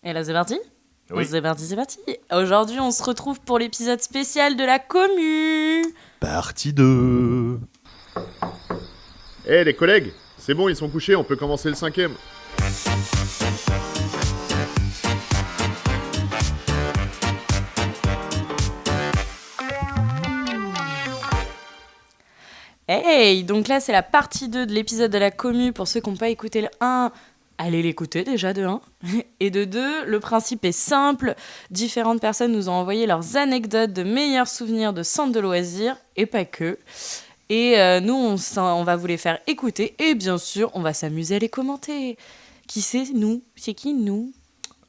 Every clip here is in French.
Et là, c'est parti. Oui. C'est parti, c'est parti. Aujourd'hui, on se retrouve pour l'épisode spécial de la commu. Partie 2. Eh les collègues, c'est bon, ils sont couchés, on peut commencer le cinquième. Hey, donc là, c'est la partie 2 de l'épisode de la commu. Pour ceux qui n'ont pas écouté le 1, allez l'écouter déjà de 1. Et de 2, le principe est simple. Différentes personnes nous ont envoyé leurs anecdotes de meilleurs souvenirs de centres de loisirs, et pas que. Et nous, on va vous les faire écouter. Et bien sûr, on va s'amuser à les commenter. Qui c'est nous ? C'est qui nous ?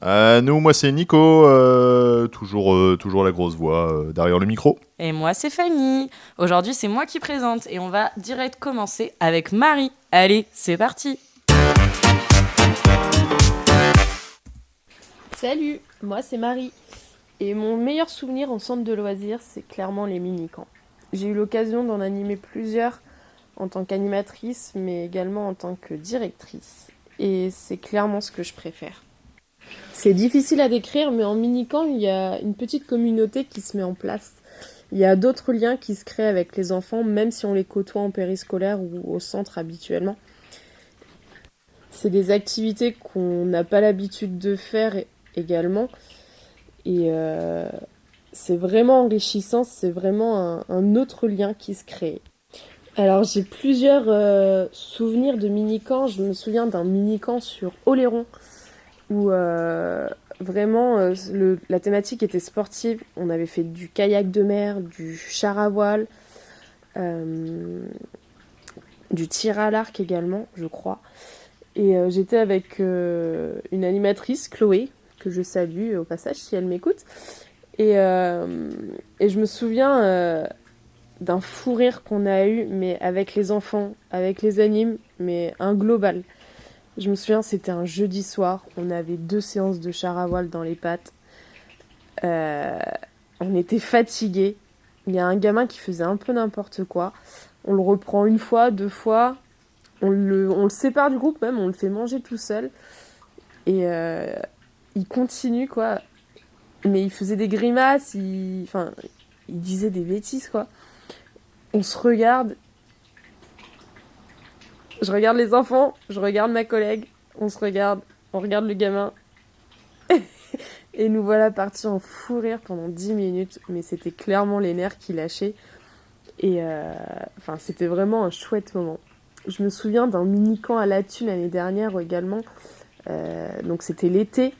Nous, moi c'est Nico, toujours la grosse voix derrière le micro. Et moi, c'est Fanny. Aujourd'hui, c'est moi qui présente. Et on va direct commencer avec Marie. Allez, c'est parti. Salut, moi c'est Marie. Et mon meilleur souvenir en centre de loisirs, c'est clairement les mini-camps. J'ai eu l'occasion d'en animer plusieurs en tant qu'animatrice, mais également en tant que directrice. Et c'est clairement ce que je préfère. C'est difficile à décrire, mais en mini-camp, il y a une petite communauté qui se met en place. Il y a d'autres liens qui se créent avec les enfants, même si on les côtoie en périscolaire ou au centre habituellement. C'est des activités qu'on n'a pas l'habitude de faire également. Et c'est vraiment enrichissant, c'est vraiment un autre lien qui se crée. Alors j'ai plusieurs souvenirs de mini-camps. Je me souviens d'un mini-camp sur Oléron où vraiment la thématique était sportive. On avait fait du kayak de mer, du char à voile, du tir à l'arc également, je crois. Et j'étais avec une animatrice, Chloé, que je salue au passage si elle m'écoute. Et je me souviens d'un fou rire qu'on a eu, mais avec les enfants, avec les animes, mais un global. Je me souviens, c'était un jeudi soir, on avait 2 séances de char à voile dans les pattes. On était fatigués. Il y a un gamin qui faisait un peu n'importe quoi. On le reprend 1 fois, 2 fois. On le sépare du groupe même, on le fait manger tout seul. Et il continue, quoi. Mais il faisait des grimaces, il disait des bêtises, quoi. On se regarde. Je regarde les enfants, je regarde ma collègue, on se regarde, on regarde le gamin. Et nous voilà partis en fou rire pendant 10 minutes. Mais c'était clairement les nerfs qui lâchaient. Et c'était vraiment un chouette moment. Je me souviens d'un mini-camp à la Thune l'année dernière également. Donc c'était l'été.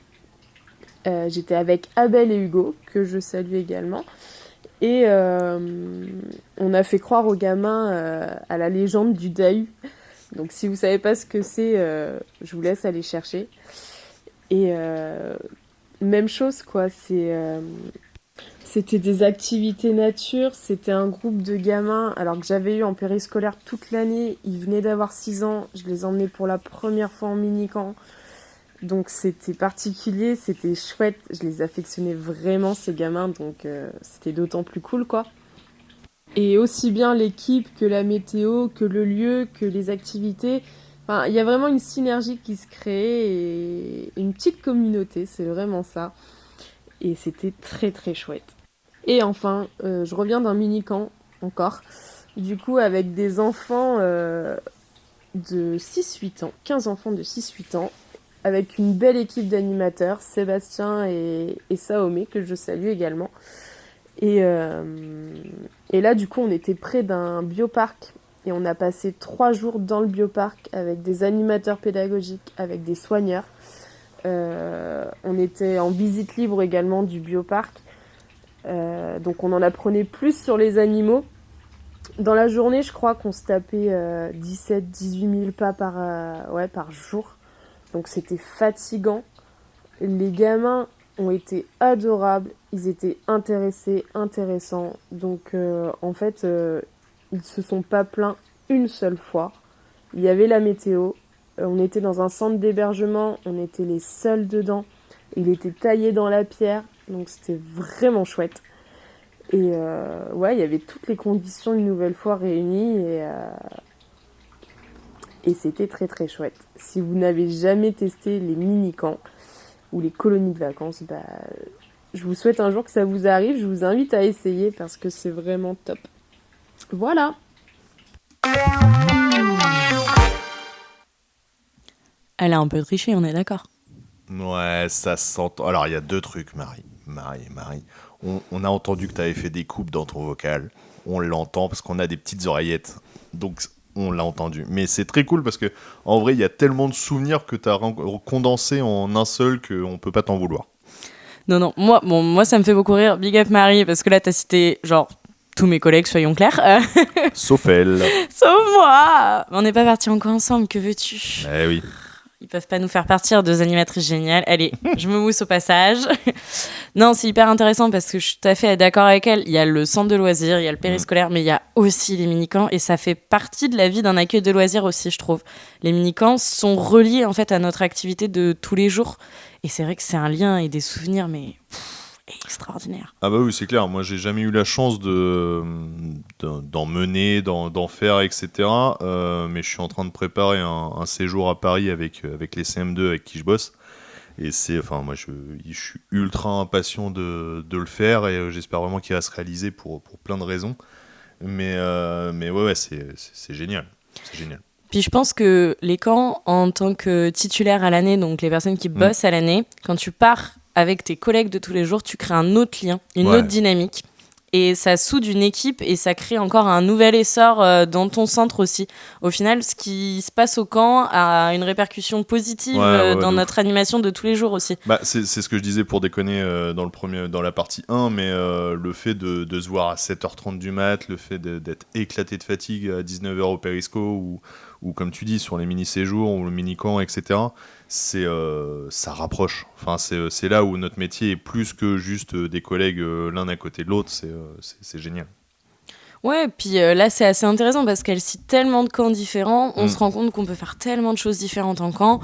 J'étais avec Abel et Hugo, que je salue également. Et on a fait croire aux gamins à la légende du Dahu. Donc si vous savez pas ce que c'est, je vous laisse aller chercher. Et même chose, quoi. C'était des activités nature, c'était un groupe de gamins, alors que j'avais eu en périscolaire toute l'année. Ils venaient d'avoir 6 ans, je les emmenais pour la première fois en mini-camp. Donc c'était particulier, c'était chouette, je les affectionnais vraiment ces gamins, donc c'était d'autant plus cool, quoi. Et aussi bien l'équipe que la météo, que le lieu, que les activités, enfin il y a vraiment une synergie qui se crée et une petite communauté, c'est vraiment ça. Et c'était très très chouette. Et enfin, je reviens d'un mini-camp encore, du coup avec des enfants de 6-8 ans, 15 enfants de 6-8 ans, avec une belle équipe d'animateurs, Sébastien et Saomé, que je salue également. Et là, du coup, on était près d'un bioparc et on a passé 3 jours dans le bioparc avec des animateurs pédagogiques, avec des soigneurs. On était en visite libre également du bioparc. Donc on en apprenait plus sur les animaux. Dans la journée, je crois qu'on se tapait 17-18 000 pas par jour. Donc c'était fatigant. Les gamins ont été adorables, ils étaient intéressés, intéressants. Donc en fait, ils se sont pas plaints une seule fois. Il y avait la météo, on était dans un centre d'hébergement, on était les seuls dedans. Il était taillé dans la pierre, donc c'était vraiment chouette. Et il y avait toutes les conditions une nouvelle fois réunies et c'était très très chouette. Si vous n'avez jamais testé les mini-camps, ou les colonies de vacances, je vous souhaite un jour que ça vous arrive. Je vous invite à essayer parce que c'est vraiment top. Voilà. Elle a un peu triché, on est d'accord. Ouais, ça s'entend. Alors, il y a 2 trucs, Marie. On a entendu que tu avais fait des coupes dans ton vocal. On l'entend parce qu'on a des petites oreillettes. Donc, on l'a entendu. Mais c'est très cool parce que, en vrai, il y a tellement de souvenirs que tu as condensé en un seul qu'on peut pas t'en vouloir. Non, moi, ça me fait beaucoup rire. Big up Marie, parce que là, t'as cité, genre, tous mes collègues, soyons clairs. Sauf elle. Sauf moi. On n'est pas partis encore ensemble, que veux-tu ? Eh oui. Ils peuvent pas nous faire partir, 2 animatrices géniales. Allez, je me mousse au passage. Non, c'est hyper intéressant parce que je suis tout à fait d'accord avec elle. Il y a le centre de loisirs, il y a le périscolaire, mais il y a aussi les mini-camps et ça fait partie de la vie d'un accueil de loisirs aussi, je trouve. Les mini-camps sont reliés en fait à notre activité de tous les jours et c'est vrai que c'est un lien et des souvenirs, mais extraordinaire. Ah bah oui, c'est clair. Moi, j'ai jamais eu la chance d'en mener, d'en faire, etc. Mais je suis en train de préparer un séjour à Paris avec les CM2 avec qui je bosse. Et moi, je suis ultra impatient de le faire et j'espère vraiment qu'il va se réaliser pour plein de raisons. Mais ouais, c'est génial. C'est génial. Puis je pense que les camps, en tant que titulaire à l'année, donc les personnes qui bossent à l'année, quand tu pars avec tes collègues de tous les jours, tu crées un autre lien, une autre dynamique. Et ça soude une équipe et ça crée encore un nouvel essor dans ton centre aussi. Au final, ce qui se passe au camp a une répercussion positive dans notre animation de tous les jours aussi. Bah, c'est ce que je disais pour déconner dans la partie 1, mais le fait de se voir à 7h30 du mat, le fait d'être éclaté de fatigue à 19h au Périsco ou comme tu dis, sur les mini-séjours ou le mini-camp, etc., ça rapproche. Enfin, c'est là où notre métier est plus que juste des collègues l'un à côté de l'autre. C'est génial. Ouais, puis là, c'est assez intéressant parce qu'elle cite tellement de camps différents. On se rend compte qu'on peut faire tellement de choses différentes en camp,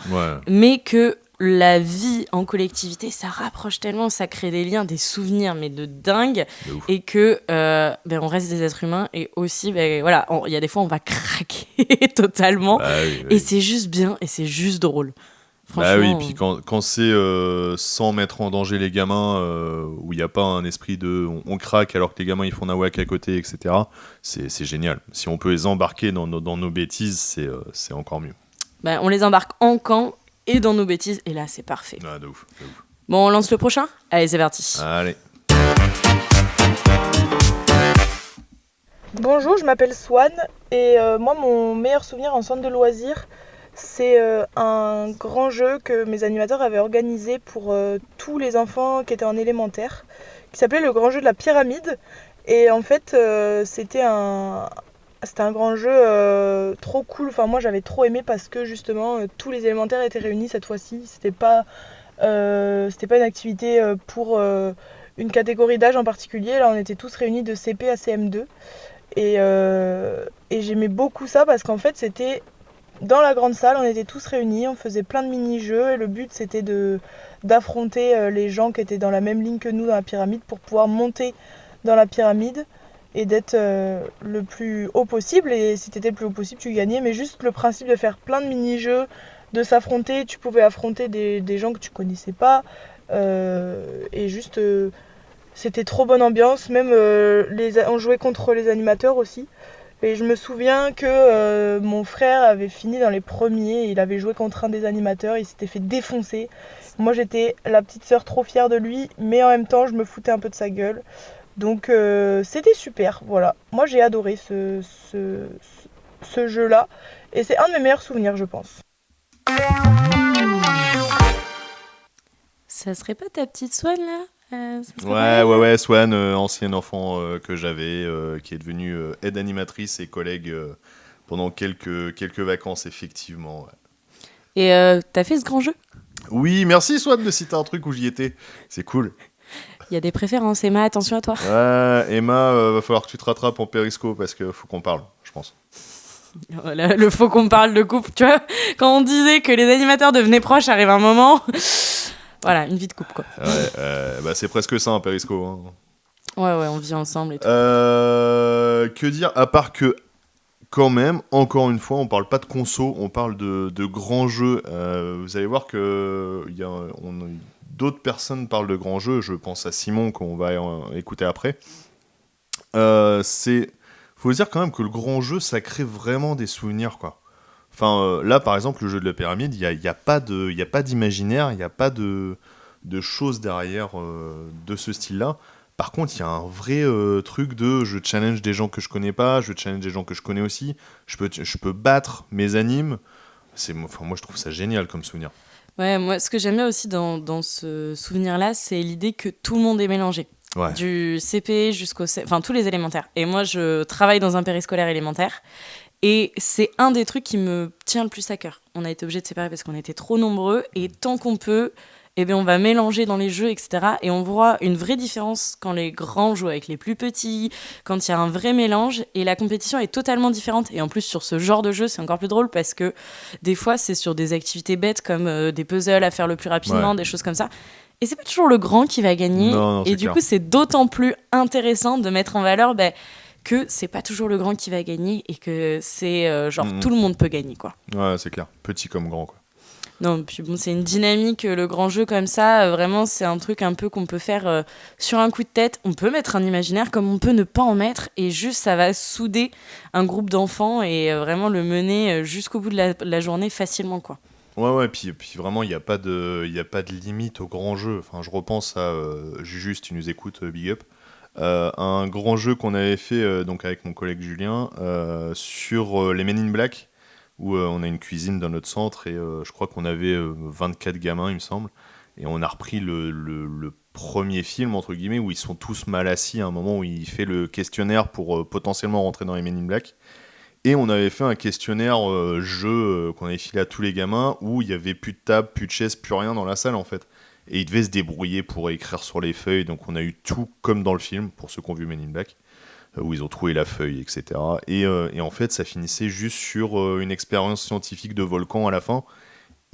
mais que la vie en collectivité, ça rapproche tellement, ça crée des liens, des souvenirs, mais de dingue, et que on reste des êtres humains, et aussi, voilà, il y a des fois, on va craquer totalement, et c'est juste bien, et c'est juste drôle. Bah oui, puis quand c'est sans mettre en danger les gamins, où il n'y a pas un esprit de on craque alors que les gamins ils font nawak à côté, etc., c'est génial. Si on peut les embarquer dans nos bêtises, c'est encore mieux. Bah, on les embarque en camp et dans nos bêtises, et là c'est parfait. Ah, de ouf. Bon, on lance le prochain ? Allez, c'est parti. Allez. Bonjour, je m'appelle Swan, et moi mon meilleur souvenir en centre de loisirs, c'est un grand jeu que mes animateurs avaient organisé pour tous les enfants qui étaient en élémentaire, qui s'appelait le grand jeu de la pyramide. Et en fait, c'était un grand jeu trop cool. Enfin, moi j'avais trop aimé parce que justement tous les élémentaires étaient réunis cette fois-ci. C'était pas une activité pour une catégorie d'âge en particulier. Là, on était tous réunis de CP à CM2. Et j'aimais beaucoup ça parce qu'en fait, c'était dans la grande salle, on était tous réunis, on faisait plein de mini-jeux et le but c'était d'affronter les gens qui étaient dans la même ligne que nous dans la pyramide pour pouvoir monter dans la pyramide et d'être le plus haut possible. Et si t'étais le plus haut possible, tu gagnais. Mais juste le principe de faire plein de mini-jeux, de s'affronter, tu pouvais affronter des gens que tu connaissais pas. Et juste, c'était trop bonne ambiance. Même on jouait contre les animateurs aussi. Et je me souviens que mon frère avait fini dans les premiers, il avait joué contre un des animateurs, il s'était fait défoncer. Moi j'étais la petite sœur trop fière de lui, mais en même temps je me foutais un peu de sa gueule. Donc c'était super, voilà. Moi j'ai adoré ce jeu-là, et c'est un de mes meilleurs souvenirs je pense. Ça serait pas ta petite Swan là ? Ouais, Swan, ancienne enfant que j'avais, qui est devenue aide animatrice et collègue pendant quelques vacances, effectivement. Ouais. Et t'as fait ce grand jeu ? Oui, merci Swan de citer un truc où j'y étais. C'est cool. Il y a des préférences, Emma, attention à toi. Ouais, Emma, va falloir que tu te rattrapes en périsco parce qu'il faut qu'on parle, je pense. Voilà, le faut qu'on parle de couple, tu vois. Quand on disait que les animateurs devenaient proches, arrive un moment... Voilà, une vie de couple, quoi. Ouais, c'est presque ça, un périsco. Hein. Ouais, on vit ensemble et tout. Que dire, à part que, quand même, encore une fois, on parle pas de conso, on parle de grands jeux. Vous allez voir qu'il y d'autres personnes parlent de grands jeux, je pense à Simon qu'on va écouter après, faut se dire quand même que le grand jeu, ça crée vraiment des souvenirs, quoi. Enfin, là, par exemple, le jeu de la pyramide, il y a pas d'imaginaire, il n'y a pas de choses derrière de ce style-là. Par contre, il y a un vrai truc de je challenge des gens que je connais pas, je challenge des gens que je connais aussi, je peux battre mes animes. Moi, je trouve ça génial comme souvenir. Ouais, moi, ce que j'aime bien aussi dans ce souvenir-là, c'est l'idée que tout le monde est mélangé. Ouais. Du CP enfin, tous les élémentaires. Et moi, je travaille dans un périscolaire élémentaire. Et c'est un des trucs qui me tient le plus à cœur. On a été obligés de séparer parce qu'on était trop nombreux. Et tant qu'on peut, eh bien, on va mélanger dans les jeux, etc. Et on voit une vraie différence quand les grands jouent avec les plus petits, quand il y a un vrai mélange. Et la compétition est totalement différente. Et en plus, sur ce genre de jeu, c'est encore plus drôle parce que des fois, c'est sur des activités bêtes comme des puzzles à faire le plus rapidement, des choses comme ça. Et c'est pas toujours le grand qui va gagner. Non, et du coup, c'est d'autant plus intéressant de mettre en valeur que c'est pas toujours le grand qui va gagner et que c'est tout le monde peut gagner, quoi. Ouais, c'est clair. Petit comme grand, quoi. Non, puis bon, c'est une dynamique, le grand jeu comme ça, vraiment, c'est un truc un peu qu'on peut faire sur un coup de tête. On peut mettre un imaginaire comme on peut ne pas en mettre et juste ça va souder un groupe d'enfants et vraiment le mener jusqu'au bout de la journée facilement, quoi. Ouais, puis vraiment, il n'y a pas de limite au grand jeu. Enfin, je repense à Juju, si tu nous écoutes, big up. Un grand jeu qu'on avait fait donc avec mon collègue Julien sur les Men in Black, où on a une cuisine dans notre centre et je crois qu'on avait 24 gamins, il me semble. Et on a repris le premier film, entre guillemets, où ils sont tous mal assis à un moment où il fait le questionnaire pour potentiellement rentrer dans les Men in Black. Et on avait fait un questionnaire jeu qu'on avait filé à tous les gamins où il n'y avait plus de table, plus de chaise, plus rien dans la salle en fait. Et ils devaient se débrouiller pour écrire sur les feuilles. Donc on a eu tout comme dans le film, pour ceux qui ont vu Men in Black, où ils ont trouvé la feuille, etc. Et en fait, ça finissait juste sur une expérience scientifique de volcan à la fin.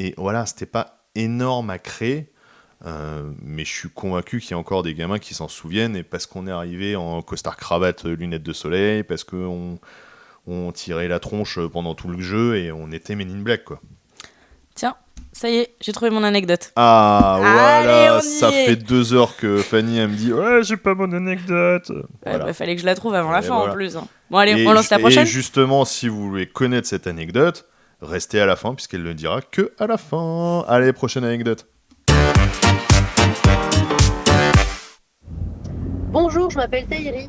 Et voilà, c'était pas énorme à créer. Mais je suis convaincu qu'il y a encore des gamins qui s'en souviennent. Et parce qu'on est arrivé en costard cravate, lunettes de soleil, parce qu'on tirait la tronche pendant tout le jeu et on était Men in Black, quoi. Tiens, ça y est, j'ai trouvé mon anecdote. Ah, voilà, allez, ça fait 2 heures que Fanny, elle me dit « Ouais, j'ai pas mon anecdote !» Voilà. Fallait que je la trouve avant la fin, voilà. en plus. Bon, allez, on lance la prochaine. Et justement, si vous voulez connaître cette anecdote, restez à la fin, puisqu'elle ne dira que à la fin. Allez, prochaine anecdote. Bonjour, je m'appelle Taïri.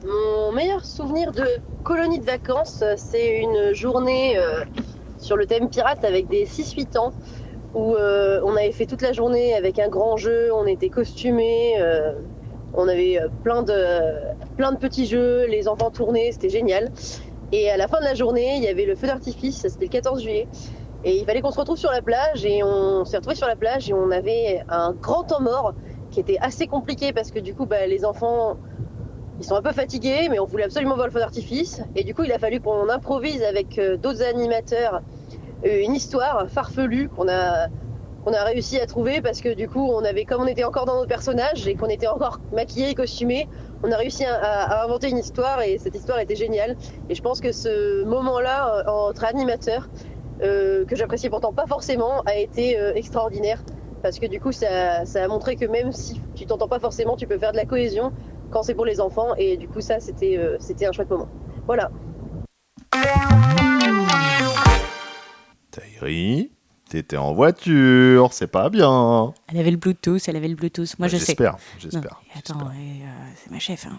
Mon meilleur souvenir de colonie de vacances, c'est une journée sur le thème pirate avec des 6-8 ans où on avait fait toute la journée avec un grand jeu, on était costumés, on avait plein de petits jeux, les enfants tournaient, c'était génial. Et à la fin de la journée, il y avait le feu d'artifice, c'était le 14 juillet. Et il fallait qu'on se retrouve sur la plage et on s'est retrouvés sur la plage et on avait un grand temps mort qui était assez compliqué parce que du coup les enfants ils sont un peu fatigués mais on voulait absolument voir le feu d'artifice et du coup il a fallu qu'on improvise avec d'autres animateurs une histoire farfelue qu'on a réussi à trouver parce que du coup comme on était encore dans notre personnage et qu'on était encore maquillés et costumés, on a réussi à inventer une histoire et cette histoire était géniale et je pense que ce moment-là entre animateurs que j'appréciais pourtant pas forcément a été extraordinaire parce que du coup ça a montré que même si tu t'entends pas forcément tu peux faire de la cohésion quand c'est pour les enfants et du coup ça c'était un chouette moment. Voilà. Taïri, t'étais en voiture, c'est pas bien. Elle avait le Bluetooth. Moi, je sais. J'espère. Attends, c'est ma chef, hein.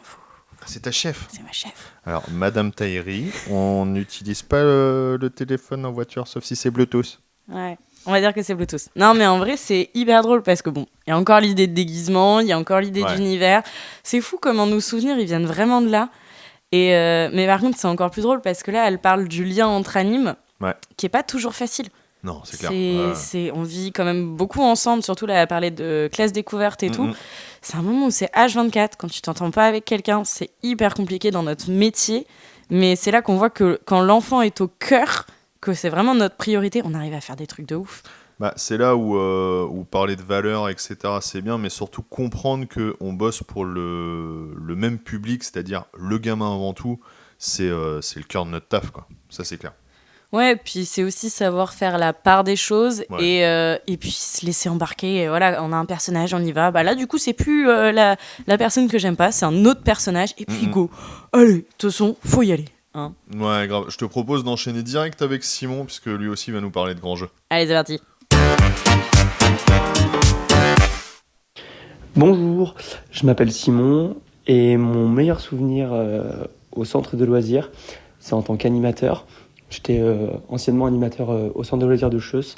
C'est ta chef. C'est ma chef. Alors, Madame Taïri, on n'utilise pas le téléphone en voiture, sauf si c'est Bluetooth. Ouais, on va dire que c'est Bluetooth. Non, mais en vrai, c'est hyper drôle parce que bon, il y a encore l'idée de déguisement, il y a encore l'idée d'univers. C'est fou comment nos souvenirs, ils viennent vraiment de là. Et mais par contre, c'est encore plus drôle parce que là, elle parle du lien entre animes, qui est pas toujours facile. Non, c'est clair. On vit quand même beaucoup ensemble, surtout là, à parler de classe découverte et tout. C'est un moment où c'est H24, quand tu t'entends pas avec quelqu'un, c'est hyper compliqué dans notre métier. Mais c'est là qu'on voit que quand l'enfant est au cœur, que c'est vraiment notre priorité, on arrive à faire des trucs de ouf. C'est là où parler de valeurs, etc., c'est bien, mais surtout comprendre qu'on bosse pour le même public, c'est-à-dire le gamin avant tout, c'est le cœur de notre taf, quoi. Ça, c'est clair. Ouais, puis c'est aussi savoir faire la part des choses Ouais. et puis se laisser embarquer. Et voilà, on a un personnage, on y va. Bah là, du coup, c'est plus la personne que j'aime pas, c'est un autre personnage. Et puis, Mhm. go. Allez, de toute façon, faut y aller. Hein. Ouais, grave. Je te propose d'enchaîner direct avec Simon, puisque lui aussi va nous parler de grands jeux. Allez, c'est parti. Bonjour, je m'appelle Simon et mon meilleur souvenir au centre de loisirs, c'est en tant qu'animateur. J'étais anciennement animateur au centre de loisirs de Cheusse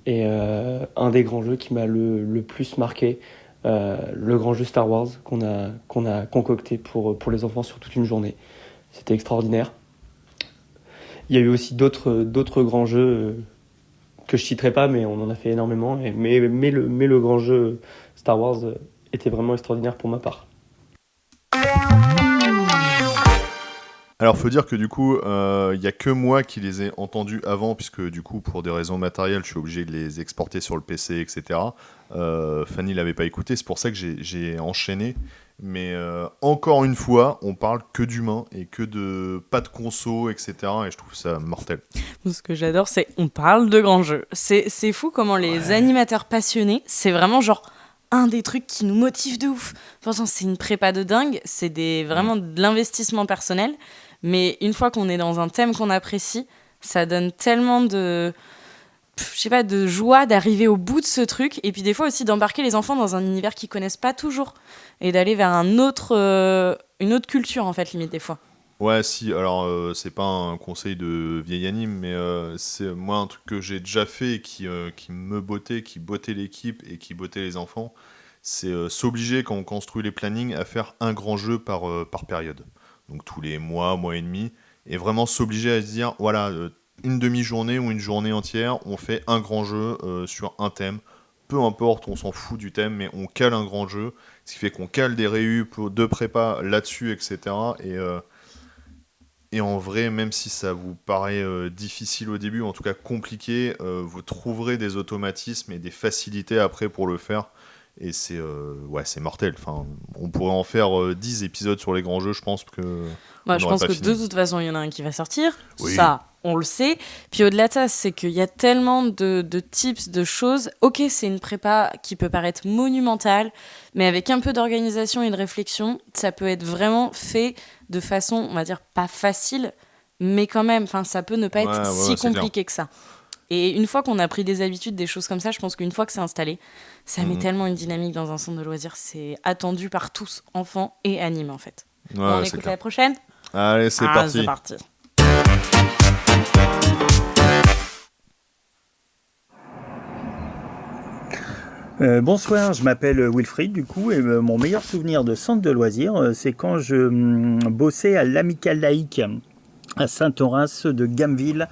et un des grands jeux qui m'a le plus marqué, le grand jeu Star Wars qu'on a concocté pour les enfants sur toute une journée. C'était extraordinaire. Il y a eu aussi d'autres grands jeux que je citerai pas, mais on en a fait énormément. Mais le grand jeu Star Wars était vraiment extraordinaire pour ma part. Alors, faut dire que du coup, il y a que moi qui les ai entendus avant, puisque du coup, pour des raisons matérielles, je suis obligé de les exporter sur le PC, etc. Fanny l'avait pas écouté, c'est pour ça que j'ai enchaîné. Mais encore une fois, on parle que d'humains et que de pas de conso, etc. Et je trouve ça mortel. Ce que j'adore, c'est on parle de grands jeux. C'est fou comment les animateurs passionnés, c'est vraiment genre un des trucs qui nous motive de ouf. Pourtant, c'est une prépa de dingue, c'est vraiment de l'investissement personnel. Mais une fois qu'on est dans un thème qu'on apprécie, ça donne tellement de joie d'arriver au bout de ce truc. Et puis des fois aussi d'embarquer les enfants dans un univers qu'ils connaissent pas toujours. Et d'aller vers une autre culture, en fait, limite, des fois. Ouais, si, alors c'est pas un conseil de vieil anime, mais c'est moi un truc que j'ai déjà fait et qui me bottait, qui bottait l'équipe et qui bottait les enfants, c'est s'obliger quand on construit les plannings à faire un grand jeu par période. Donc tous les mois et demi, et vraiment s'obliger à se dire, voilà, une demi-journée ou une journée entière, on fait un grand jeu sur un thème. Peu importe, on s'en fout du thème, mais on cale un grand jeu, ce qui fait qu'on cale des réus de prépa là-dessus, etc. Et en vrai, même si ça vous paraît difficile au début, en tout cas compliqué, vous trouverez des automatismes et des facilités après pour le faire. Et c'est mortel. Enfin, on pourrait en faire 10 épisodes sur les grands jeux, je pense que Moi, on je n'aurait pense pas que fini. de toute façon, il y en a un qui va sortir. Oui. Ça, on le sait. Puis au-delà de ça, c'est qu'il y a tellement de tips, de choses. Ok, c'est une prépa qui peut paraître monumentale, mais avec un peu d'organisation et de réflexion, ça peut être vraiment fait de façon, on va dire, pas facile, mais quand même, ça peut ne pas être Ouais, si ouais, c'est compliqué que ça. Et une fois qu'on a pris des habitudes, des choses comme ça, je pense qu'une fois que c'est installé, ça met tellement une dynamique dans un centre de loisirs. C'est attendu par tous, enfants et animés, en fait. Ouais, On c'est écoute clair. la prochaine. Allez, c'est parti. C'est parti. Bonsoir, je m'appelle Wilfried du coup et mon meilleur souvenir de centre de loisirs c'est quand je bossais à l'Amicale laïque à Saint-Horace de Gameville,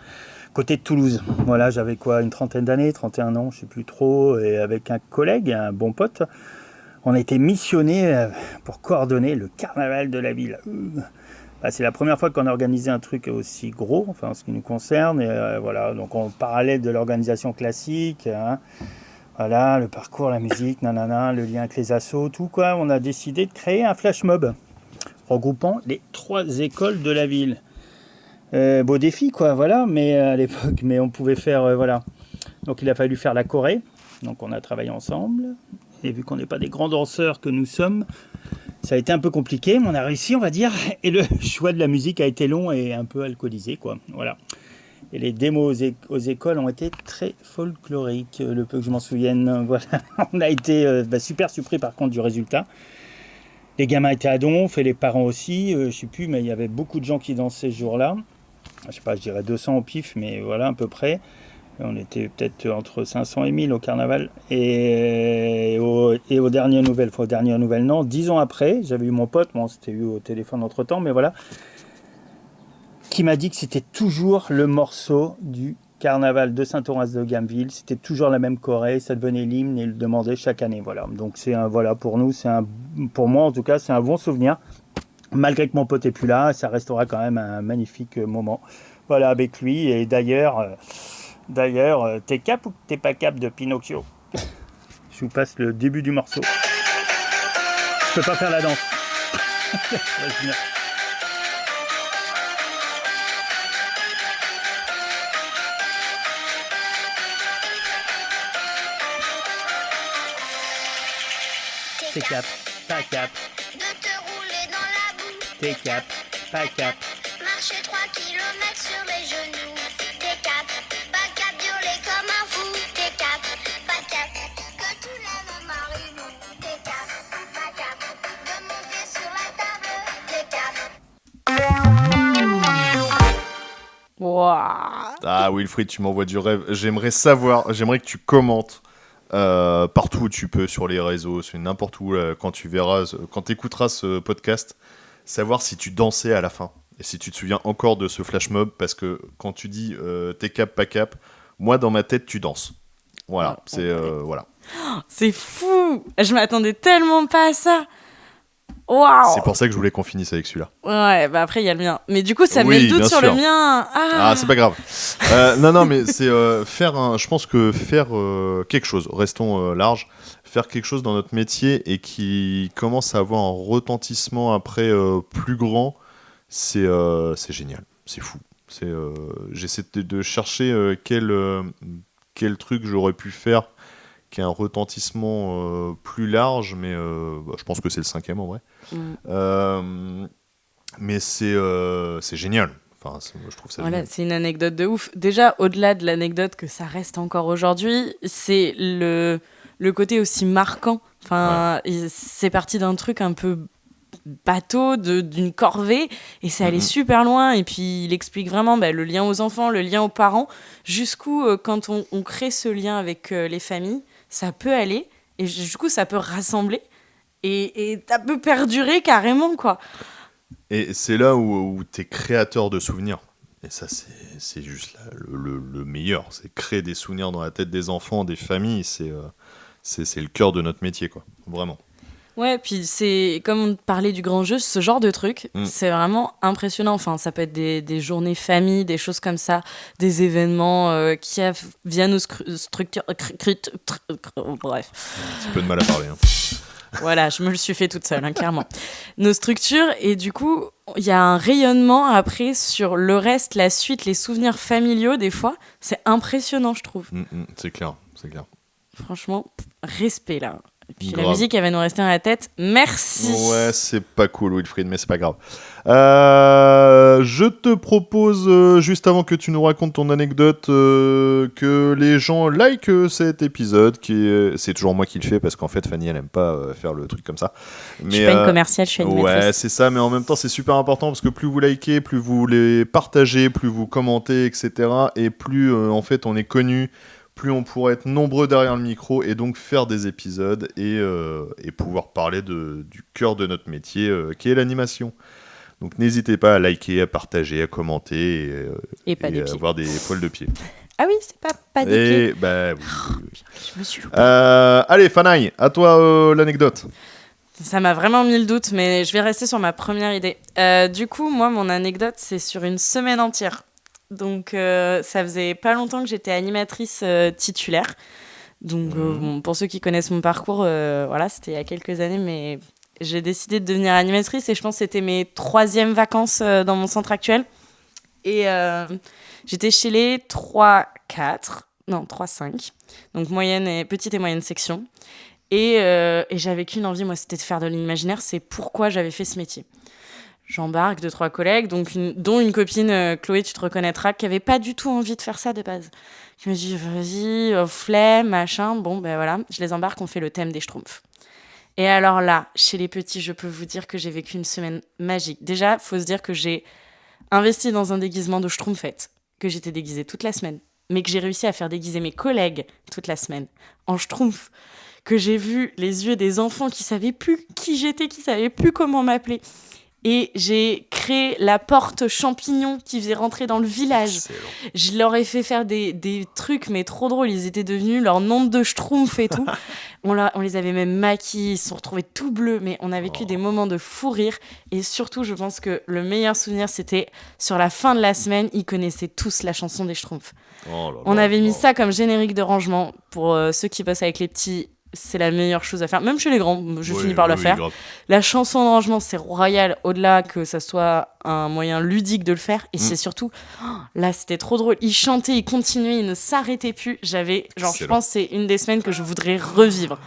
côté de Toulouse. Voilà, j'avais une trentaine d'années, 31 ans, je sais plus trop, et avec un collègue, un bon pote, on a été missionné pour coordonner le carnaval de la ville. C'est la première fois qu'on a organisé un truc aussi gros, enfin en ce qui nous concerne, et voilà, donc en parallèle de l'organisation classique, voilà, le parcours, la musique, nanana, le lien avec les assos, tout quoi. On a décidé de créer un flash mob regroupant les 3 écoles de la ville. Beau défi quoi, voilà, mais à l'époque, mais on pouvait faire, voilà. Donc il a fallu faire la choré, donc on a travaillé ensemble. Et vu qu'on n'est pas des grands danseurs que nous sommes, ça a été un peu compliqué, mais on a réussi, on va dire. Et le choix de la musique a été long et un peu alcoolisé, quoi. Voilà. Et les démos aux écoles ont été très folkloriques, le peu que je m'en souvienne. Voilà. On a été super surpris par contre du résultat. Les gamins étaient à donf et les parents aussi. Je sais plus, mais il y avait beaucoup de gens qui dansaient ce jour-là. Je sais pas, je dirais 200 au pif, mais voilà, à peu près. On était peut-être entre 500 et 1000 au carnaval. Et aux dernières nouvelles, non. 10 ans après, j'avais eu mon pote, bon, on s'était eu au téléphone entre-temps, mais voilà, qui m'a dit que c'était toujours le morceau du carnaval de Saint-Horace de Gameville. C'était toujours la même choré, ça devenait l'hymne et il le demandait chaque année. Voilà. Donc voilà, pour nous, pour moi en tout cas, c'est un bon souvenir. Malgré que mon pote n'est plus là, ça restera quand même un magnifique moment. Voilà, avec lui. Et d'ailleurs, t'es cap ou t'es pas cap de Pinocchio? Je vous passe le début du morceau. Je peux pas faire la danse. T'es cap, pas cap. De te rouler dans la boue. T'es cap, pas cap. Marcher 3 kilomètres sur les genoux. T'es cap, pas cap, hurler comme un fou. T'es cap, pas cap. Que tu lèves Marimou. T'es cap, pas cap. De monter sur la table. T'es cap. Waouh. Ah, Wilfried, tu m'envoies du rêve. J'aimerais que tu commentes partout où tu peux, sur les réseaux, sur n'importe où, quand tu écouteras ce podcast, savoir si tu dansais à la fin. Et si tu te souviens encore de ce flash mob, parce que quand tu dis t'es cap, pas cap, moi dans ma tête, tu danses. Voilà, voilà. C'est fou. Je m'attendais tellement pas à ça. Waouh. C'est pour ça que je voulais qu'on finisse avec celui-là. Ouais, bah après il y a le mien. Mais du coup ça Oui, met le doute bien sur sûr. le mien. Ah, c'est pas grave. Non, mais c'est je pense que faire quelque chose, restons large, faire quelque chose dans notre métier et qui commence à avoir un retentissement après plus grand, c'est génial, c'est fou. J'essaie de chercher quel truc j'aurais pu faire qui a un retentissement plus large, mais je pense que c'est le 5e en vrai. Mais c'est génial. Enfin, moi, je trouve ça Voilà, génial. c'est une anecdote de ouf. Déjà, au-delà de l'anecdote que ça reste encore aujourd'hui, c'est le côté aussi marquant. Enfin, c'est parti d'un truc un peu bateau, d'une corvée, et ça allait super loin. Et puis, il explique vraiment le lien aux enfants, le lien aux parents, jusqu'où, quand on crée ce lien avec les familles, ça peut aller, et du coup, ça peut rassembler, et ça peut perdurer carrément, quoi. Et c'est là où tu es créateur de souvenirs. Et ça, c'est juste le meilleur. C'est créer des souvenirs dans la tête des enfants, des familles. C'est le cœur de notre métier, quoi. Vraiment. Ouais, puis c'est comme on parlait du grand jeu, ce genre de truc, c'est vraiment impressionnant. Enfin, ça peut être des journées famille, des choses comme ça, des événements qui viennent nos structures. Bref. Un petit peu de mal à parler. Hein. Voilà, je me le suis fait toute seule, clairement. Nos structures, et du coup, il y a un rayonnement après sur le reste, la suite, les souvenirs familiaux, des fois. C'est impressionnant, je trouve. C'est clair, c'est clair. Franchement, respect là. Et puis Grave. la musique, elle va nous rester dans la tête. Merci. Ouais, c'est pas cool, Wilfried, mais c'est pas grave. Je te propose, juste avant que tu nous racontes ton anecdote, que les gens likent cet épisode. C'est toujours moi qui le fais, parce qu'en fait, Fanny, elle aime pas faire le truc comme ça. Mais, Je suis pas une commerciale, je suis animatrice. Ouais, c'est ça, mais en même temps, c'est super important, parce que plus vous likez, plus vous les partagez, plus vous commentez, etc. Et plus, en fait, on est connu, plus on pourra être nombreux derrière le micro et donc faire des épisodes et pouvoir parler du cœur de notre métier, qui est l'animation. Donc n'hésitez pas à liker, à partager, à commenter et pas des pieds. avoir des poils de pied. Ah oui, c'est pas des pieds. Bah, oui. Je me suis loupée. Allez, Fanaï, à toi l'anecdote. Ça m'a vraiment mis le doute, mais je vais rester sur ma première idée. Du coup, moi, mon anecdote, c'est sur une semaine entière. Donc, ça faisait pas longtemps que j'étais animatrice titulaire. Donc, bon, pour ceux qui connaissent mon parcours, voilà, c'était il y a quelques années, mais j'ai décidé de devenir animatrice et je pense que c'était mes 3e vacances dans mon centre actuel. Et j'étais chez les 3-5, donc petite et moyenne section. Et j'avais qu'une envie, moi, c'était de faire de l'imaginaire. C'est pourquoi j'avais fait ce métier. J'embarque 2-3 collègues, dont une copine, Chloé, tu te reconnaîtras, qui avait pas du tout envie de faire ça de base. Je me dis, vas-y, flemme, machin. Bon, ben voilà, je les embarque, on fait le thème des Schtroumpfs. Et alors là, chez les petits, je peux vous dire que j'ai vécu une semaine magique. Déjà, faut se dire que j'ai investi dans un déguisement de Schtroumpfette, que j'étais déguisée toute la semaine, mais que j'ai réussi à faire déguiser mes collègues toute la semaine en Schtroumpf, que j'ai vu les yeux des enfants qui savaient plus qui j'étais, qui savaient plus comment m'appeler. Et j'ai créé la porte champignon qui faisait rentrer dans le village. Excellent. Je leur ai fait faire des trucs, mais trop drôles. Ils étaient devenus leur nom de Schtroumpf et tout. On les avait même maquillés, ils se sont retrouvés tout bleus. Mais on a vécu des moments de fou rire. Et surtout, je pense que le meilleur souvenir, c'était sur la fin de la semaine, ils connaissaient tous la chanson des Schtroumpfs. On avait mis ça comme générique de rangement. Pour ceux qui bossent avec les petits, c'est la meilleure chose à faire. Même chez les grands, je finis par le faire. Grave. La chanson de rangement, c'est royal, au-delà que ça soit un moyen ludique de le faire. Et c'est surtout, là, c'était trop drôle. Ils chantaient, ils continuaient, ils ne s'arrêtaient plus. Je pense que c'est une des semaines que je voudrais revivre.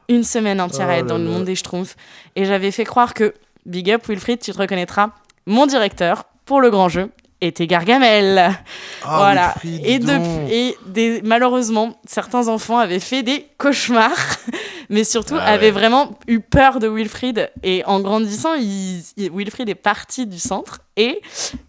une semaine entière à être dans le là. monde des Schtroumpfs. Et j'avais fait croire que, big up Wilfried, tu te reconnaîtras, mon directeur pour le grand jeu était Gargamel. Ah, Voilà. Wilfried, Et malheureusement, certains enfants avaient fait des cauchemars, mais surtout Ah avaient ouais. vraiment eu peur de Wilfried. Et en grandissant, Wilfried est parti du centre et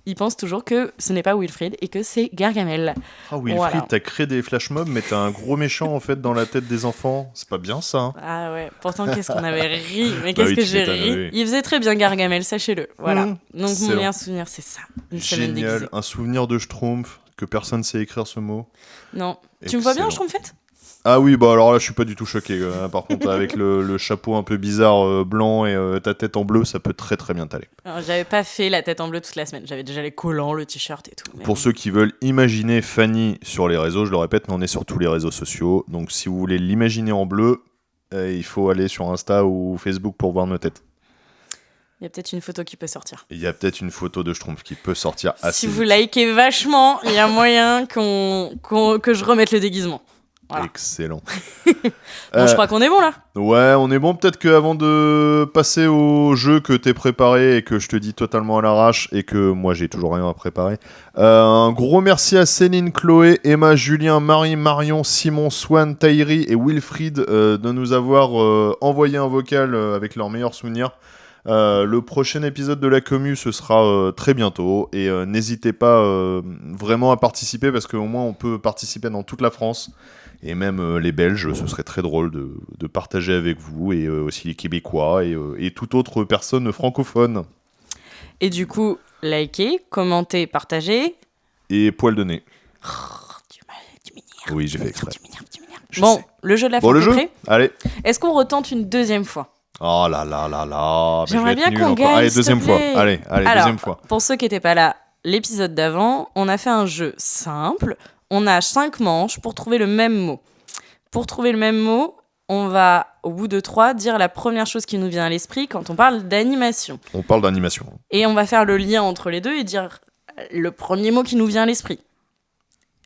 ils pensent toujours que ce n'est pas Wilfried et que c'est Gargamel. Ah, Wilfried, Voilà. t'as créé des flash mobs, mais t'as un gros méchant en fait dans la tête des enfants. C'est pas bien ça. Hein. Ah ouais, pourtant qu'est-ce qu'on avait ri, mais Bah qu'est-ce oui, que tu j'ai m'étonnes, ri. oui. Il faisait très bien Gargamel, sachez-le. Voilà. Donc mon excellent. meilleur souvenir, c'est ça. Une semaine Génial, déguisée. un souvenir de Schtroumpf que personne sait écrire ce mot. Non. Tu me vois bien, Excellent. Schtroumpfette ? Ah oui, bah alors là, je suis pas du tout choqué. Par contre, avec le chapeau un peu bizarre blanc et ta tête en bleu, ça peut très très bien t'aller. Alors, j'avais pas fait la tête en bleu toute la semaine. J'avais déjà les collants, le t-shirt et tout. mais Pour bon. ceux qui veulent imaginer Fanny sur les réseaux, je le répète, mais on est sur tous les réseaux sociaux. Donc si vous voulez l'imaginer en bleu, il faut aller sur Insta ou Facebook pour voir nos têtes. Il y a peut-être une photo qui peut sortir. Il y a peut-être une photo de Schtroumpf qui peut sortir assez Si vous vite. likez vachement, il y a moyen que je remette le déguisement. Voilà. Excellent. Bon, je crois qu'on est bon là. Ouais, on est bon. Peut-être qu'avant de passer au jeu que t'es préparé et que je te dis totalement à l'arrache et que moi j'ai toujours rien à préparer, un gros merci à Céline, Chloé, Emma, Julien, Marie, Marion, Simon, Swan, Taïri et Wilfried de nous avoir envoyé un vocal avec leurs meilleurs souvenirs. Le prochain épisode de la commu ce sera très bientôt et n'hésitez pas vraiment à participer parce qu'au moins on peut participer dans toute la France. Et même les Belges, ce serait très drôle de partager avec vous, et aussi les Québécois, et toute autre personne francophone. Et du coup, likez, commentez, partagez. Et poil de nez. Tu m'énerves. Oui, j'ai fait exprès. Tu m'énerves. Je Bon, sais. le jeu de la Bon, fin, le t'es jeu prêt ? Allez. Est-ce qu'on retente une deuxième fois ? Oh là là là là. Mais J'aimerais je vais être bien nul qu'on encore. gagne, Allez, s'il te deuxième fois. plaît. Allez, Alors, deuxième fois. Pour ceux qui n'étaient pas là, l'épisode d'avant, on a fait un jeu simple. On a 5 manches pour trouver le même mot. Pour trouver le même mot, on va, au bout de 3, dire la première chose qui nous vient à l'esprit quand on parle d'animation. On parle d'animation. Et on va faire le lien entre les deux et dire le premier mot qui nous vient à l'esprit.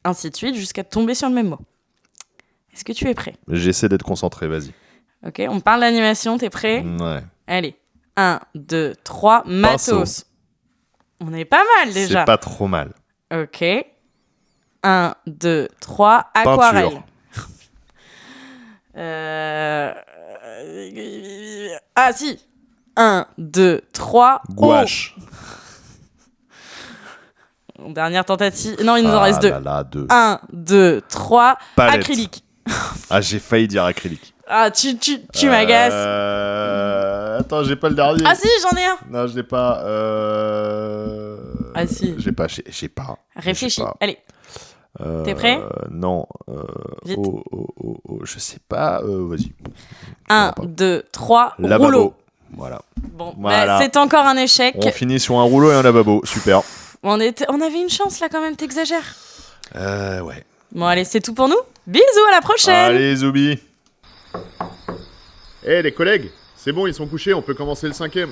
Ainsi de suite, jusqu'à tomber sur le même mot. Est-ce que tu es prêt ? J'essaie d'être concentré, vas-y. Ok, on parle d'animation, t'es prêt ? Ouais. Allez, 1, 2, 3, matos. Pinceau. On est pas mal déjà. C'est pas trop mal. Ok. 1, 2, 3, aquarelle. Peinture. Ah si. 1, 2, 3, Gouache. Dernière tentative. Non, il nous en reste 2. Là, là, 2. 1, 2, 3, Palette. acrylique. Ah, j'ai failli dire acrylique. Ah, tu m'agaces. Attends, j'ai pas le dernier. Ah si, j'en ai un. Non, je l'ai pas. Ah si. J'ai pas. Réfléchis. J'ai pas. Allez. T'es prêt ? Non. Vite. Je sais pas. Vas-y. 1, 2, 3, Lavabo. rouleau. Voilà. Bon, Voilà. bah, c'est encore un échec. On finit sur un rouleau et un lavabo. Super. On avait une chance là quand même, t'exagères. Ouais. Bon allez, c'est tout pour nous. Bisous, à la prochaine. Allez, Zoubi. Eh les collègues, c'est bon, ils sont couchés, on peut commencer le 5e.